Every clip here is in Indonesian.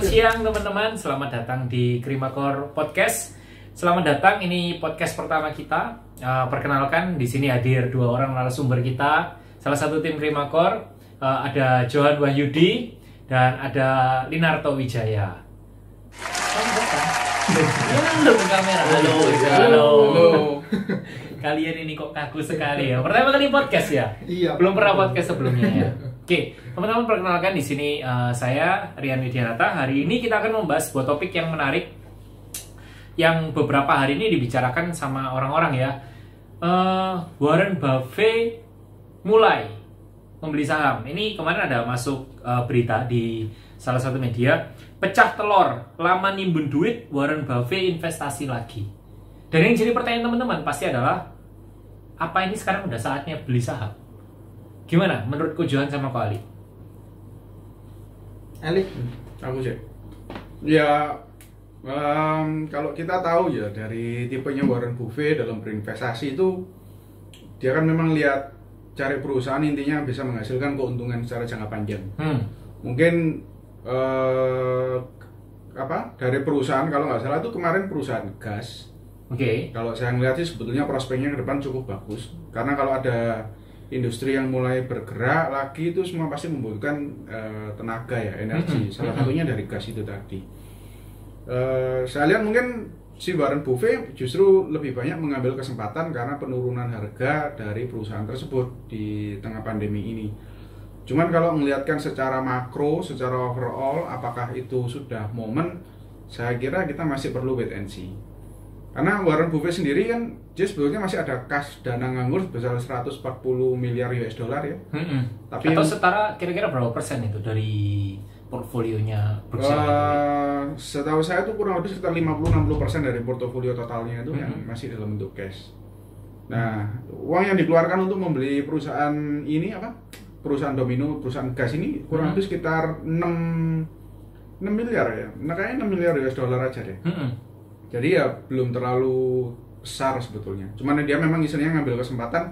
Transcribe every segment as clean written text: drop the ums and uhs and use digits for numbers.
Selamat siang teman-teman, selamat datang di Krimakor Podcast. Selamat datang, ini podcast pertama kita. Perkenalkan, di sini hadir dua orang narasumber kita. Salah satu tim Krimakor, ada Johan Wahyudi dan ada Linarto Wijaya. Selamat datang. Halo ke kamera. Halo. Kalian ini kok kaku sekali ya. Pertama kali podcast ya? Iya. Belum pernah podcast sebelumnya ya. Oke, teman-teman, perkenalkan di sini saya Rian Widianata. Hari ini kita akan membahas sebuah topik yang menarik yang beberapa hari ini dibicarakan sama orang-orang ya. Warren Buffett mulai membeli saham. Ini kemarin ada masuk berita di salah satu media, pecah telur, lama nimbun duit, Warren Buffett investasi lagi. Dan yang jadi pertanyaan teman-teman pasti adalah, apa ini sekarang udah saatnya beli saham? Gimana menurut Ko Johan sama Ko Ali? Elik, Aku cek. Ya, kalau kita tahu ya dari tipenya Warren Buffett dalam berinvestasi itu, dia kan memang lihat cari perusahaan intinya bisa menghasilkan keuntungan secara jangka panjang. Mungkin dari perusahaan, kalau nggak salah itu kemarin perusahaan gas. Oke. Kalau saya ngeliat sih sebetulnya prospeknya ke depan cukup bagus, karena kalau ada industri yang mulai bergerak lagi itu semua pasti membutuhkan tenaga ya, energi. Salah satunya dari gas itu tadi. Saya lihat mungkin si Warren Buffett justru lebih banyak mengambil kesempatan karena penurunan harga dari perusahaan tersebut di tengah pandemi ini. Cuman kalau melihatkan secara makro, secara overall, apakah itu sudah momen? Saya kira kita masih perlu wait and see. Karena Warren Buffett sendiri kan, dia sebetulnya masih ada kas dana nganggur sebesar 140 miliar US dollar ya. Tapi atau setara kira-kira berapa persen itu dari portfolionya Berkshire? Setahu saya itu kurang lebih sekitar 50-60% dari portofolio totalnya itu yang masih dalam bentuk cash. Nah, uang yang dikeluarkan untuk membeli perusahaan ini perusahaan domino, perusahaan gas ini kurang lebih sekitar 6 miliar ya. Nah, kayaknya 6 miliar US dollar aja deh. Jadi ya belum terlalu besar sebetulnya. Cuman dia memang istilahnya ngambil kesempatan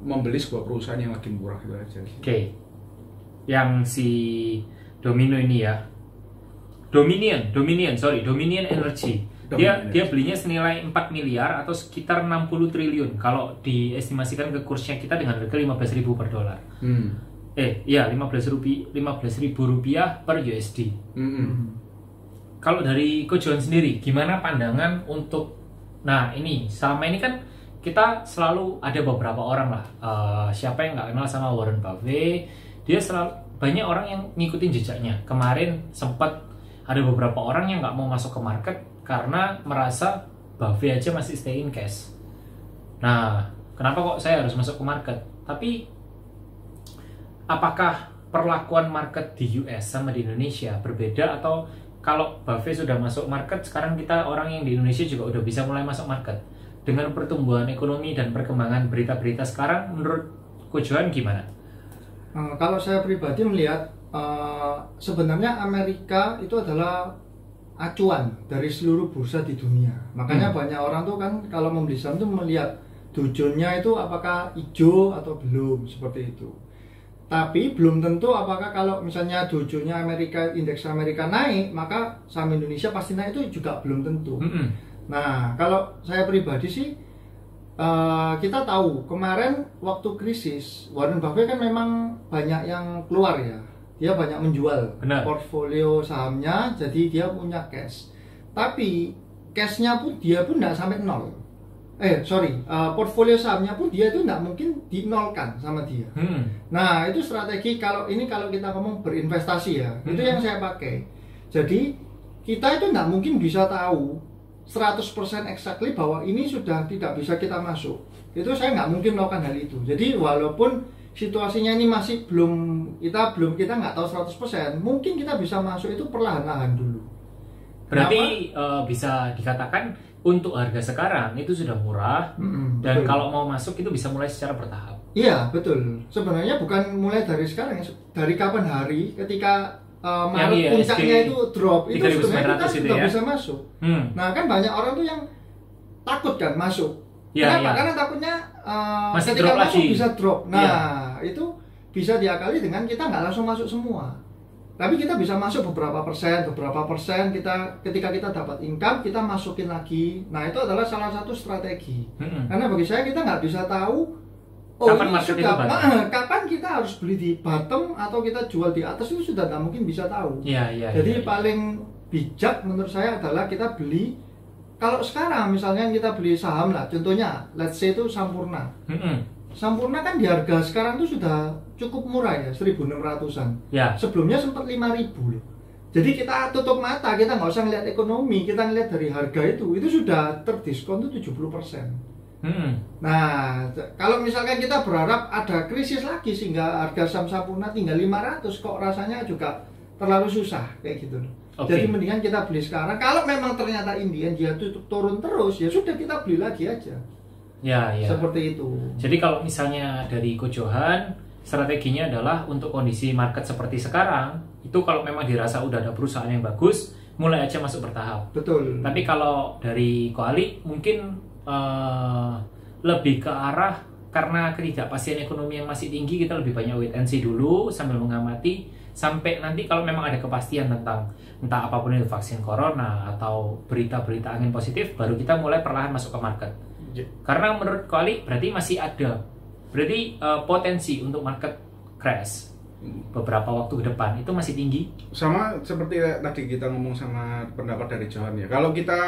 membeli sebuah perusahaan yang lagi murah gitu aja. Oke. Yang si Domino ini ya. Dominion Energy. Dia belinya senilai 4 miliar atau sekitar 60 triliun kalau diestimasikan ke kursnya kita dengan harga 15.000 per dolar. 15.000 rupiah per USD. Kalau dari Ko Johan sendiri, gimana pandangan untuk, nah ini, selama ini kan kita selalu ada beberapa orang lah, siapa yang nggak kenal sama Warren Buffett, dia selalu, banyak orang yang ngikutin jejaknya. Kemarin sempat ada beberapa orang yang nggak mau masuk ke market karena merasa Buffett aja masih stay in cash. Nah, kenapa kok saya harus masuk ke market? Tapi, apakah perlakuan market di US sama di Indonesia berbeda, atau kalau Buffett sudah masuk market, sekarang kita orang yang di Indonesia juga udah bisa mulai masuk market. Dengan pertumbuhan ekonomi dan perkembangan berita-berita sekarang, menurut Ko Johan gimana? Kalau saya pribadi melihat, sebenarnya Amerika itu adalah acuan dari seluruh bursa di dunia. Makanya banyak orang tuh kan kalau membeli saham tuh melihat Dow Jones-nya itu apakah hijau atau belum, seperti itu. Tapi belum tentu apakah kalau misalnya Dow Jones-nya Amerika, indeks Amerika naik, maka saham Indonesia pasti naik, itu juga belum tentu. Nah, kalau saya pribadi sih, kita tahu kemarin waktu krisis, Warren Buffett kan memang banyak yang keluar ya. Dia banyak menjual portfolio sahamnya, jadi dia punya cash. Tapi cashnya pun dia pun tidak sampai nol. Portfolio sahamnya pun dia itu tidak mungkin dinolkan sama dia. Nah, itu strategi kalau kita ngomong berinvestasi ya, itu yang saya pakai. Jadi kita itu tidak mungkin bisa tahu 100% exactly bahwa ini sudah tidak bisa kita masuk. Itu saya nggak mungkin melakukan hal itu. Jadi walaupun situasinya ini masih kita nggak tahu 100%, mungkin kita bisa masuk itu perlahan-lahan dulu. Berarti bisa dikatakan untuk harga sekarang itu sudah murah, dan kalau mau masuk itu bisa mulai secara bertahap. Iya, betul. Sebenarnya bukan mulai dari sekarang, dari kapan hari ketika Maret puncaknya itu drop, itu sebenarnya kita sudah bisa masuk. Nah, kan banyak orang tuh yang takut kan masuk. Kenapa? Karena takutnya ketika masuk bisa drop. Nah, itu bisa diakali dengan kita nggak langsung masuk semua. Tapi kita bisa masuk beberapa persen kita ketika kita dapat income kita masukin lagi. Nah itu adalah salah satu strategi. Karena bagi saya kita nggak bisa tahu kapan market itu kapan kita harus beli di bottom atau kita jual di atas itu sudah nggak mungkin bisa tahu. Jadi paling bijak menurut saya adalah kita beli. Kalau sekarang misalnya kita beli saham lah, contohnya let's say itu Sampurna. Sampurna kan di harga sekarang tuh sudah cukup murah ya, 1.600-an. Sebelumnya sempat 5.000 loh. Jadi kita tutup mata, kita nggak usah ngeliat ekonomi, kita ngeliat dari harga itu sudah terdiskon tuh 70%. Nah, kalau misalkan kita berharap ada krisis lagi sehingga harga saham Sampurna tinggal 500, kok rasanya juga terlalu susah kayak gitu loh. Jadi mendingan kita beli sekarang. Kalau memang ternyata Indian dia tuh turun terus, ya sudah kita beli lagi aja. Seperti itu. Jadi kalau misalnya dari Coach Johan, strateginya adalah untuk kondisi market seperti sekarang, itu kalau memang dirasa udah ada perusahaan yang bagus, mulai aja masuk bertahap. Betul. Tapi kalau dari Ko Ali mungkin lebih ke arah karena ketidakpastian ekonomi yang masih tinggi, kita lebih banyak wait and see dulu sambil mengamati sampai nanti kalau memang ada kepastian tentang entah apapun itu vaksin corona atau berita-berita angin positif, baru kita mulai perlahan masuk ke market. Karena menurut Ko Ali berarti masih ada potensi untuk market crash beberapa waktu ke depan itu masih tinggi. Sama seperti tadi kita ngomong sama pendapat dari Johan ya. Kalau kita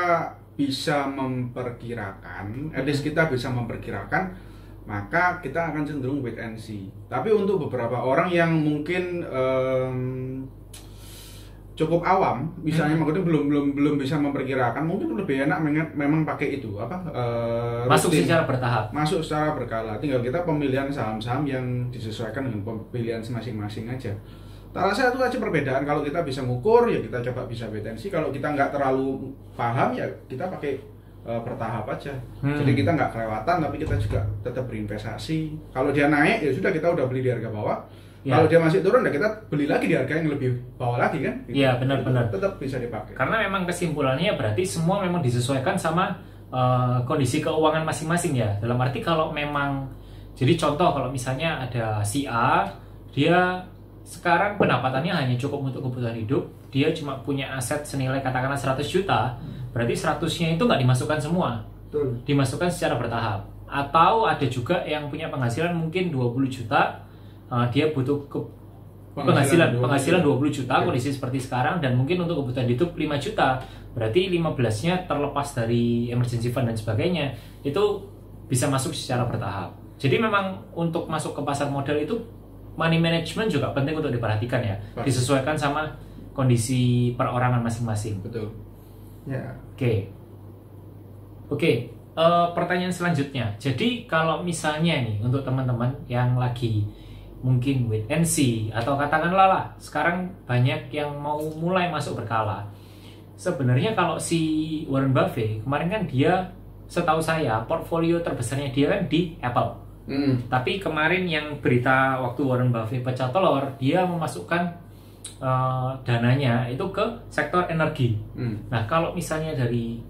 bisa memperkirakan, at least kita bisa memperkirakan, maka kita akan cenderung wait and see. Tapi untuk beberapa orang yang mungkin cukup awam, misalnya maksudnya belum bisa memperkirakan, mungkin lebih enak memang pakai itu masuk rutin, secara bertahap, masuk secara berkala. Tinggal kita pemilihan saham-saham yang disesuaikan dengan pilihan masing-masing aja. Tak rasa itu aja perbedaan. Kalau kita bisa ngukur ya kita coba bisa wait and see. Kalau kita nggak terlalu paham ya kita pakai bertahap aja. Jadi kita nggak kelewatan tapi kita juga tetap berinvestasi. Kalau dia naik ya sudah kita udah beli di harga bawah. Kalau dia masih turun, ya kita beli lagi di harga yang lebih bawah lagi kan? Iya benar-benar. Tetap bisa dipakai. Karena memang kesimpulannya berarti semua memang disesuaikan sama kondisi keuangan masing-masing ya. Dalam arti kalau memang, jadi contoh kalau misalnya ada si A, dia sekarang pendapatannya hanya cukup untuk kebutuhan hidup, dia cuma punya aset senilai katakanlah 100 juta, berarti 100-nya itu nggak dimasukkan semua. Betul. Dimasukkan secara bertahap. Atau ada juga yang punya penghasilan mungkin 20 juta, dia butuh penghasilan 20 juta kondisi seperti sekarang, dan mungkin untuk kebutuhan hidup 5 juta, berarti 15-nya terlepas dari emergency fund dan sebagainya itu bisa masuk secara bertahap. Jadi memang untuk masuk ke pasar modal itu money management juga penting untuk diperhatikan ya. Disesuaikan sama kondisi perorangan masing-masing. Betul. Ya. Oke. Pertanyaan selanjutnya. Jadi kalau misalnya nih untuk teman-teman yang lagi mungkin wait and see, atau katakanlah lah sekarang banyak yang mau mulai masuk berkala. Sebenarnya kalau si Warren Buffett kemarin kan dia, setahu saya portfolio terbesarnya dia kan di Apple. Tapi kemarin yang berita waktu Warren Buffett pecah telur, dia memasukkan dananya itu ke sektor energi. Nah kalau misalnya dari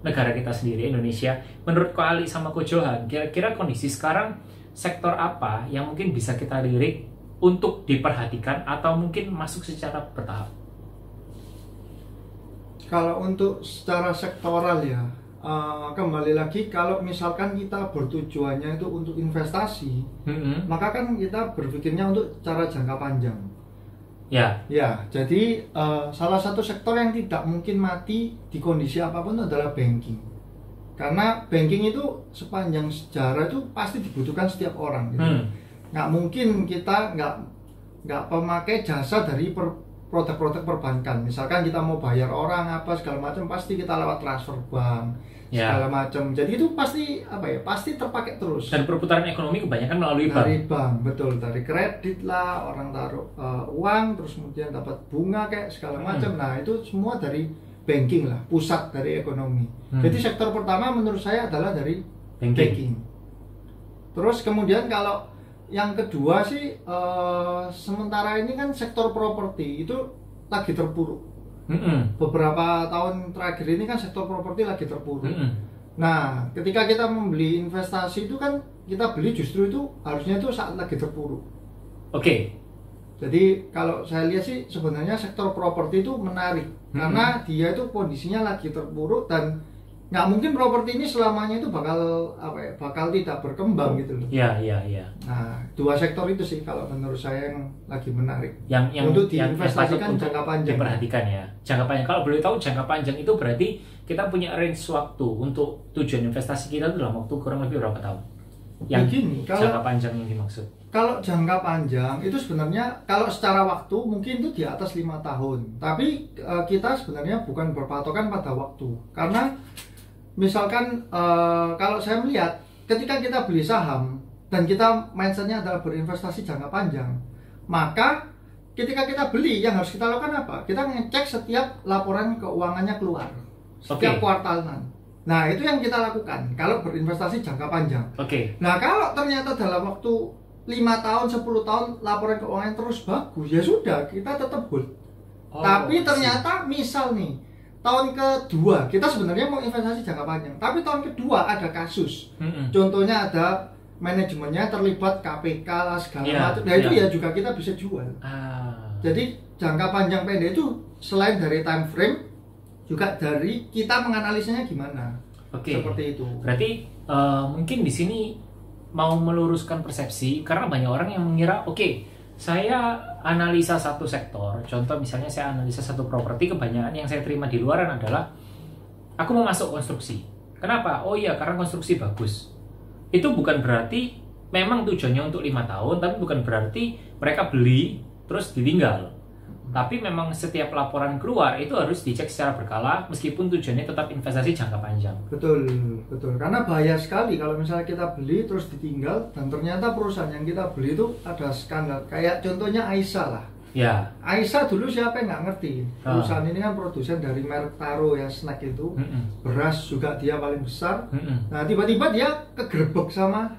negara kita sendiri Indonesia, menurut Ko Ali sama Ko Johan, kira-kira kondisi sekarang sektor apa yang mungkin bisa kita lirik untuk diperhatikan atau mungkin masuk secara bertahap? Kalau untuk secara sektoral ya, kembali lagi kalau misalkan kita bertujuannya itu untuk investasi, maka kan kita berpikirnya untuk cara jangka panjang. Ya, jadi salah satu sektor yang tidak mungkin mati di kondisi apapun adalah banking. Karena banking itu sepanjang sejarah itu pasti dibutuhkan setiap orang gitu. Nggak mungkin kita nggak pemakai jasa dari produk-produk perbankan. Misalkan kita mau bayar orang apa segala macam, pasti kita lewat transfer bank segala macam. Jadi itu pasti pasti terpakai terus. Dan perputaran ekonomi kebanyakan melalui bank. Dari bank, betul. Dari kredit lah, orang taruh uang terus kemudian dapat bunga kayak segala macam. Nah itu semua dari banking lah, pusat dari ekonomi. Jadi sektor pertama menurut saya adalah dari banking. Terus kemudian kalau yang kedua sih sementara ini kan sektor properti itu lagi terpuruk. Beberapa tahun terakhir ini kan sektor properti lagi terpuruk. Nah, ketika kita membeli investasi itu kan kita beli justru itu harusnya itu saat lagi terpuruk. Jadi kalau saya lihat sih sebenarnya sektor properti itu menarik karena dia itu kondisinya lagi terpuruk dan nggak mungkin properti ini selamanya itu bakal tidak berkembang gitu loh. Iya. Nah, dua sektor itu sih kalau menurut saya yang lagi menarik. Yang untuk yang diinvestasikan patut jangka panjang. Diperhatikan ya. Jangka panjang. Kalau boleh tahu jangka panjang itu berarti kita punya range waktu untuk tujuan investasi kita itu dalam waktu kurang lebih berapa tahun? Yang Begini, jangka panjang yang dimaksud. Kalau jangka panjang itu sebenarnya kalau secara waktu mungkin itu di atas 5 tahun. Tapi kita sebenarnya bukan berpatokan pada waktu. Karena misalkan kalau saya melihat ketika kita beli saham dan kita mindsetnya adalah berinvestasi jangka panjang, maka ketika kita beli yang harus kita lakukan apa? Kita ngecek setiap laporan keuangannya keluar setiap kuartalan. Nah itu yang kita lakukan kalau berinvestasi jangka panjang. Nah kalau ternyata dalam waktu 5 tahun, 10 tahun laporan keuangan terus bagus, ya sudah kita tetap hold. Tapi ternyata misal nih tahun kedua kita sebenarnya mau investasi jangka panjang, tapi tahun kedua ada kasus. Contohnya ada manajemennya terlibat KPK lah segala macam. Nah itu ya juga kita bisa jual. Jadi jangka panjang pendek itu selain dari time frame juga dari kita menganalisanya gimana. Seperti itu. Berarti mungkin di sini mau meluruskan persepsi karena banyak orang yang mengira saya analisa satu sektor, contoh misalnya saya analisa satu properti, kebanyakan yang saya terima di luaran adalah aku mau masuk konstruksi. Kenapa? Oh iya, karena konstruksi bagus. Itu bukan berarti memang tujuannya untuk 5 tahun, tapi bukan berarti mereka beli terus ditinggal. Tapi memang setiap laporan keluar itu harus dicek secara berkala meskipun tujuannya tetap investasi jangka panjang. Betul. Karena bahaya sekali kalau misalnya kita beli terus ditinggal dan ternyata perusahaan yang kita beli itu ada skandal. Kayak contohnya Aisyah lah. Ya. Aisyah dulu siapa yang nggak ngerti? Perusahaan ini kan produsen dari merek Taro ya, snack itu. Beras juga dia paling besar. Nah tiba-tiba dia kegerebek sama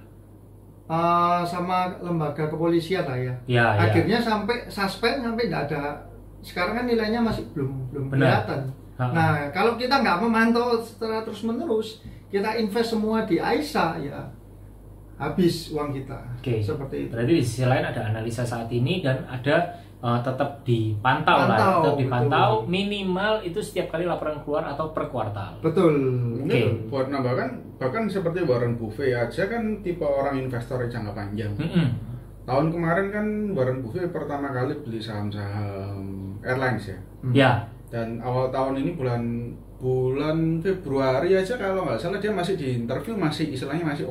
lembaga kepolisian lah ya. Akhirnya sampai suspend sampai nggak ada. Sekarang kan nilainya masih belum kelihatan. Nah kalau kita nggak memantau secara terus menerus, kita invest semua di Aisyah ya habis uang kita. Seperti itu. Berarti di sisi lain ada analisa saat ini dan ada tetap dipantau tetap dipantau. Betul. Minimal itu setiap kali laporan keluar atau per kuartal. Betul. Mungkin buat nambahkan, bahkan seperti Warren Buffett aja kan tipe orang investor jangka panjang. Tahun kemarin kan Warren Buffett pertama kali beli saham-saham airlines ya. Dan awal tahun ini bulan Februari aja kalau nggak salah dia masih di interview, masih istilahnya masih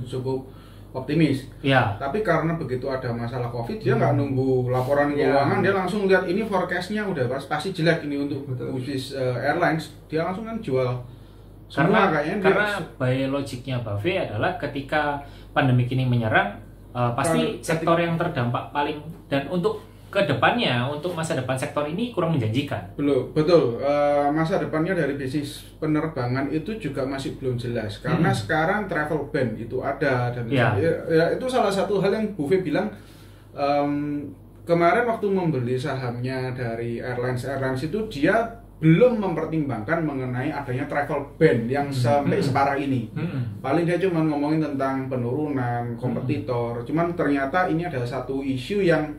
cukup optimis. Tapi karena begitu ada masalah COVID, dia nggak nunggu laporan keuangan, dia langsung lihat ini forecastnya udah pasti jelek ini untuk bisnis airlines, dia langsung kan jual. Karena by logiknya Buffett adalah ketika pandemi ini menyerang, pasti sektor yang terdampak paling dan untuk kedepannya, untuk masa depan sektor ini kurang menjanjikan. Betul. Masa depannya dari bisnis penerbangan itu juga masih belum jelas karena sekarang travel ban itu ada dan itu salah satu hal yang Buffett bilang kemarin waktu membeli sahamnya dari airlines itu dia belum mempertimbangkan mengenai adanya travel ban yang sampai separah ini. Paling dia cuma ngomongin tentang penurunan kompetitor. Cuman ternyata ini adalah satu isu yang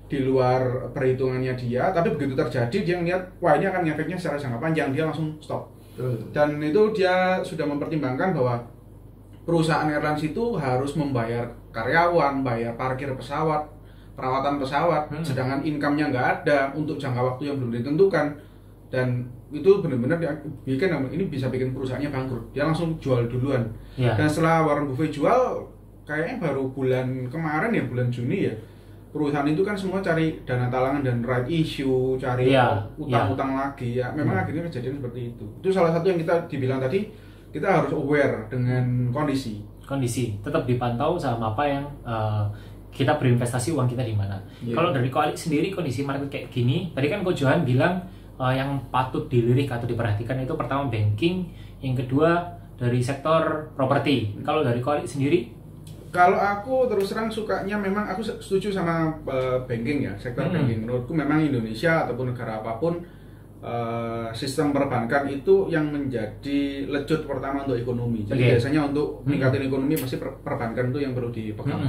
di luar perhitungannya dia, tapi begitu terjadi dia ngeliat wah ini akan ngefeknya secara jangka panjang, dia langsung stop. Dan itu dia sudah mempertimbangkan bahwa perusahaan airlines itu harus membayar karyawan, bayar parkir pesawat, perawatan pesawat, sedangkan income-nya nggak ada untuk jangka waktu yang belum ditentukan. Dan itu benar-benar ini bisa bikin perusahaannya bangkrut. Dia langsung jual duluan. Dan setelah Warren Buffett jual, kayaknya baru bulan kemarin ya, bulan Juni ya, perusahaan itu kan semua cari dana talangan dan right issue, cari utang-utang lagi ya. Memang akhirnya kejadian seperti itu. Itu salah satu yang kita dibilang tadi, kita harus aware dengan kondisi. Tetap dipantau sama apa yang kita berinvestasi uang kita di mana. Kalau dari Koalik sendiri kondisi market kayak gini, tadi kan Ko Johan bilang yang patut dilirik atau diperhatikan itu pertama banking, yang kedua dari sektor properti. Kalau dari Koalik sendiri? Kalau aku terus terang sukanya memang aku setuju sama banking ya, sektor banking. Menurutku memang Indonesia ataupun negara apapun sistem perbankan itu yang menjadi lecut pertama untuk ekonomi. Jadi biasanya untuk meningkatin ekonomi pasti perbankan itu yang perlu dipegang.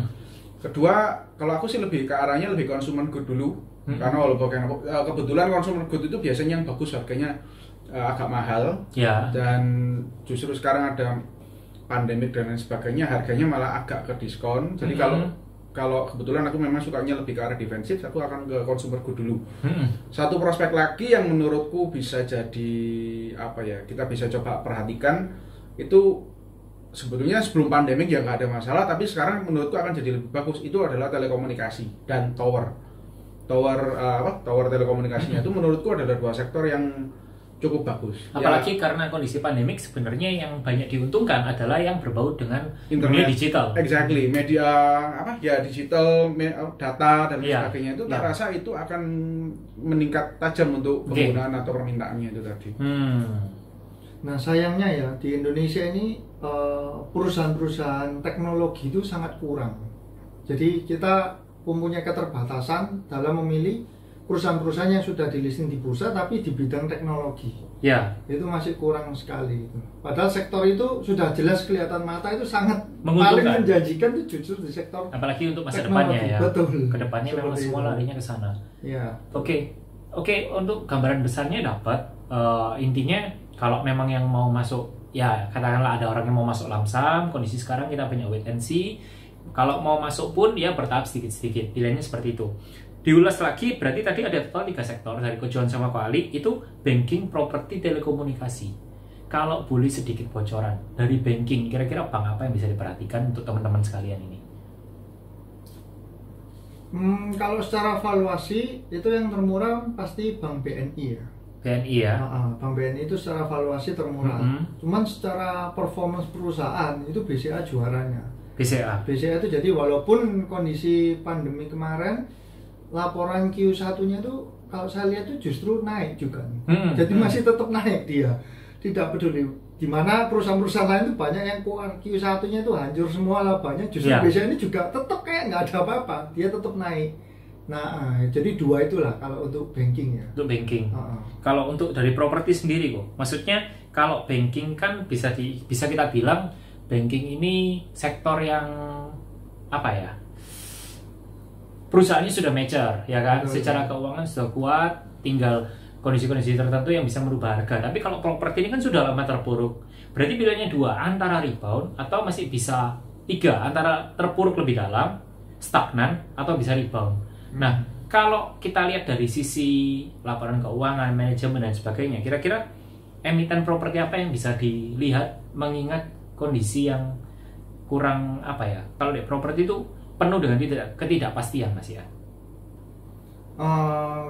Kedua, kalau aku sih lebih ke arahnya lebih consumer good dulu. Karena walaupun kebetulan consumer good itu biasanya yang bagus harganya agak mahal. Ya. Dan justru sekarang ada pandemik dan lain sebagainya, harganya malah agak ke diskon. Jadi kalau kebetulan aku memang sukanya lebih ke arah defensif, aku akan ke consumer good dulu. Satu prospek lagi yang menurutku bisa jadi apa ya, kita bisa coba perhatikan itu sebetulnya sebelum pandemik ya nggak ada masalah, tapi sekarang menurutku akan jadi lebih bagus, itu adalah telekomunikasi dan tower telekomunikasinya. Itu menurutku adalah dua sektor yang cukup bagus. Apalagi karena kondisi pandemik sebenarnya yang banyak diuntungkan adalah yang berbau dengan internet, dunia digital. Exactly, media digital, data dan sebagainya itu tak rasa itu akan meningkat tajam untuk penggunaan atau permintaannya itu tadi. Nah sayangnya ya di Indonesia ini perusahaan-perusahaan teknologi itu sangat kurang. Jadi kita mempunyai keterbatasan dalam memilih perusahaan-perusahaan yang sudah di-listing di bursa tapi di bidang teknologi. Ya. Itu masih kurang sekali itu. Padahal sektor itu sudah jelas kelihatan mata itu sangat menguntungkan. Paling menjanjikan itu justru di sektor apalagi untuk masa depannya ya. Betul. Kedepannya memang semua larinya ke sana. Ya. Oke, untuk gambaran besarnya dapat. Intinya kalau memang yang mau masuk, ya katakanlah ada orang yang mau masuk lamsam, kondisi sekarang kita banyak wait and see. Kalau mau masuk pun ya bertahap sedikit-sedikit, pilihannya seperti itu. Diulas lagi, berarti tadi ada total 3 sektor, dari Ko John sama Ko Ali, itu banking, properti, telekomunikasi. Kalau boleh sedikit bocoran, dari banking, kira-kira bank apa yang bisa diperhatikan untuk teman-teman sekalian ini? Kalau secara valuasi, itu yang termurah pasti Bank BNI ya. BNI ya? Bank BNI itu secara valuasi termurah. Cuman secara performance perusahaan, itu BCA juaranya. BCA itu jadi walaupun kondisi pandemi kemarin laporan Q1-nya tuh kalau saya lihat tuh justru naik juga. Jadi masih tetap naik dia. Tidak peduli di mana perusahaan-perusahaan lain tuh banyak yang Q1-nya tuh hancur semua labanya, justru BCA ini juga tetap kayak nggak ada apa-apa, dia tetap naik. Nah, jadi dua itulah kalau untuk banking ya. Untuk banking. Kalau untuk dari properti sendiri kok. Maksudnya kalau banking kan bisa kita bilang banking ini sektor yang apa ya? Perusahaannya sudah mature, ya kan? Secara keuangan sudah kuat, tinggal kondisi-kondisi tertentu yang bisa merubah harga. Tapi kalau properti ini kan sudah lama terpuruk. Berarti pilihannya 2, antara rebound atau masih bisa 3, antara terpuruk lebih dalam, stagnan atau bisa rebound. Nah, kalau kita lihat dari sisi laporan keuangan, manajemen dan sebagainya, kira-kira emiten properti apa yang bisa dilihat mengingat kondisi yang kurang apa ya? Kalau di properti itu penuh dengan ketidakpastian, Mas ya.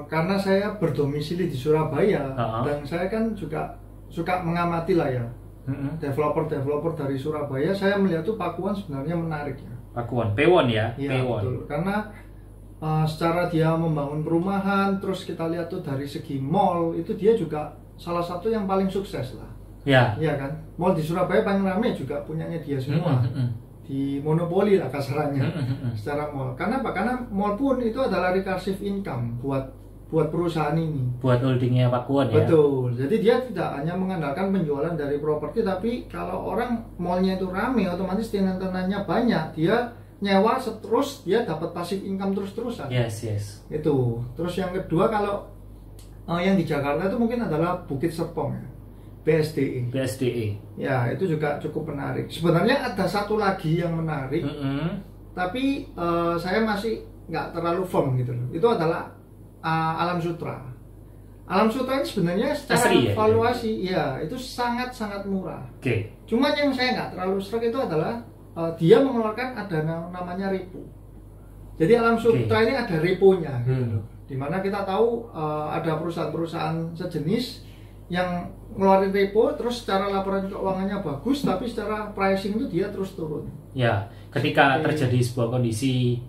Karena saya berdomisili di Surabaya dan saya kan juga suka mengamati lah ya developer dari Surabaya. Saya melihat tuh Pakuan sebenarnya menarik ya. Pakuan, Pewon ya. Iya betul. Karena secara dia membangun perumahan, terus kita lihat tuh dari segi mall itu dia juga salah satu yang paling sukses lah. Ya. Iya kan. Mall di Surabaya paling ramai juga punyanya dia semua. Di monopoli lah kasarannya secara mall. Karena apa? Karena mall pun itu adalah recursive income buat perusahaan ini. Buat holdingnya Pakuan ya. Betul. Jadi dia tidak hanya mengandalkan penjualan dari properti, tapi kalau orang mallnya itu ramai, otomatis tenant-tenantnya banyak, dia nyewa terus dia dapat passive income terus-terusan. Yes. Itu. Terus yang kedua kalau yang di Jakarta itu mungkin adalah Bukit Serpong ya. BSDE. Ya, itu juga cukup menarik. Sebenarnya ada satu lagi yang menarik, tapi saya masih nggak terlalu firm gitu loh. Itu adalah Alam Sutra. Alam Sutra ini sebenarnya secara valuasi, ya itu sangat-sangat murah. Cuma yang saya nggak terlalu serak itu adalah dia mengeluarkan ada namanya repo. Jadi Alam Sutra ini ada reponya, gitu loh. Dimana kita tahu ada perusahaan-perusahaan sejenis yang ngeluarin repo, terus secara laporan keuangannya bagus, tapi secara pricing itu dia terus turun. Ya, ketika terjadi sebuah kondisi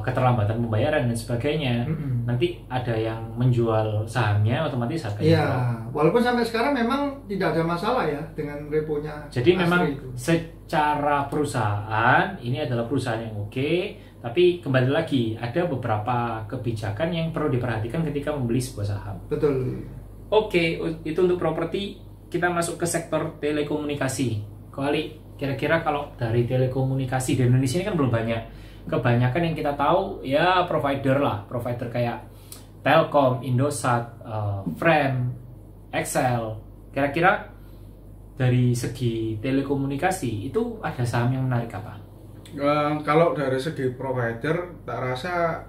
keterlambatan pembayaran dan sebagainya, nanti ada yang menjual sahamnya, otomatis harganya. Ya, walaupun sampai sekarang memang tidak ada masalah ya dengan reponya. Jadi memang itu. Secara perusahaan ini adalah perusahaan yang oke, tapi kembali lagi ada beberapa kebijakan yang perlu diperhatikan ketika membeli sebuah saham. Betul. Oke, itu untuk properti. Kita masuk ke sektor telekomunikasi. Ko Ali, Kira-kira kalau dari telekomunikasi di Indonesia ini kan belum banyak. Kebanyakan yang kita tahu ya provider lah, provider kayak Telkom, Indosat, Frame, Excel. Kira-kira dari segi telekomunikasi itu ada saham yang menarik apa? Kalau dari segi provider, tak rasa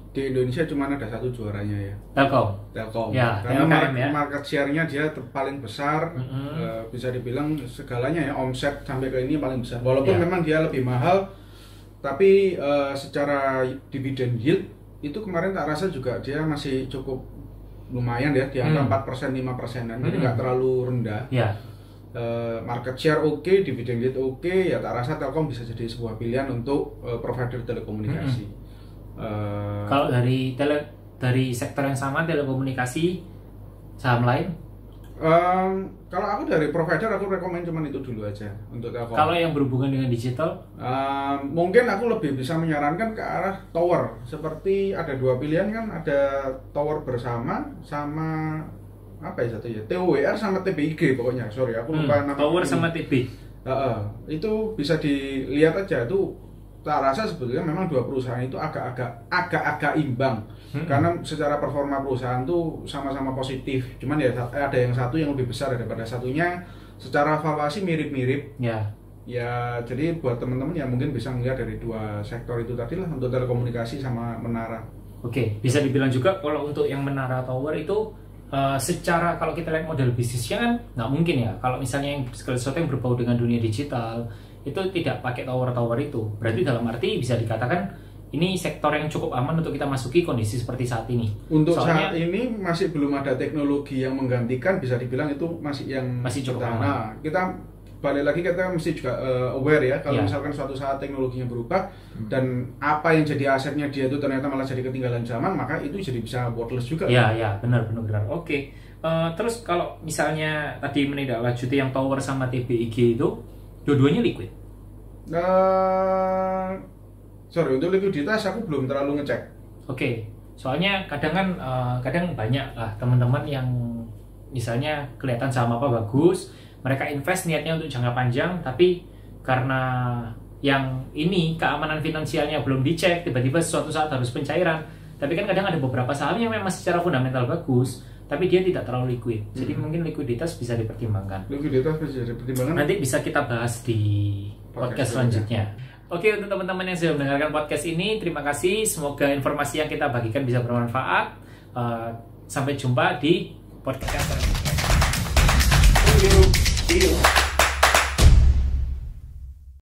di Indonesia cuma ada satu juaranya ya. Telkom. Ya, karena ya. market share-nya dia paling besar, bisa dibilang segalanya ya, omset sampai ke ini paling besar. Walaupun memang dia lebih mahal, tapi secara dividend yield itu kemarin tak rasa juga dia masih cukup lumayan ya, di angka 4%, 5%-an, jadi nggak terlalu rendah. Ya. Market share oke, dividend yield oke, ya tak rasa Telkom bisa jadi sebuah pilihan untuk provider telekomunikasi. Kalau dari sektor yang sama telekomunikasi, saham lain? Kalau aku dari provider aku rekomend cuman itu dulu aja untuk Telkom. Kalau yang berhubungan dengan digital? Mungkin aku lebih bisa menyarankan ke arah tower. Seperti ada dua pilihan kan, ada tower bersama sama apa ya satu ya, TOWR sama TBIG pokoknya. Sorry aku lupa nama. Tower sama TB. Itu bisa dilihat aja tuh. Tak rasa sebetulnya memang dua perusahaan itu agak-agak imbang, karena secara performa perusahaan tuh sama-sama positif. Cuman ya ada yang satu yang lebih besar daripada satunya. Secara valuasi mirip-mirip. Ya, jadi buat teman-teman yang mungkin bisa melihat dari dua sektor itu tadi lah, untuk telekomunikasi sama menara. Oke, bisa dibilang juga kalau untuk yang menara tower itu secara kalau kita lihat model bisnisnya kan nggak mungkin ya. Kalau misalnya yang sesuatu yang berbau dengan dunia digital itu tidak pakai tower-tower itu, berarti dalam arti bisa dikatakan ini sektor yang cukup aman untuk kita masuki kondisi seperti saat ini. Untuk saat ini masih belum ada teknologi yang menggantikan, bisa dibilang itu masih cukup aman. Nah, kita balik lagi, kita mesti juga aware ya, kalau misalkan suatu saat teknologinya berubah dan apa yang jadi asetnya dia itu ternyata malah jadi ketinggalan zaman, maka itu jadi bisa worthless juga. Ya, benar. Oke. Terus kalau misalnya tadi menindaklanjuti yang tower sama TBIG itu, dua-duanya liquid? Sorry, untuk likuiditas aku belum terlalu ngecek. Oke. Soalnya kadang banyak lah teman-teman yang misalnya kelihatan saham apa bagus, mereka invest niatnya untuk jangka panjang, tapi karena yang ini keamanan finansialnya belum dicek, tiba-tiba suatu saat harus pencairan. Tapi kan kadang ada beberapa saham yang memang secara fundamental bagus, tapi dia tidak terlalu liquid. Jadi mungkin likuiditas bisa dipertimbangkan. Nanti bisa kita bahas di podcast selanjutnya. Oke, untuk teman-teman yang sudah mendengarkan podcast ini, terima kasih. Semoga informasi yang kita bagikan bisa bermanfaat. Sampai jumpa di podcast selanjutnya. Thank you.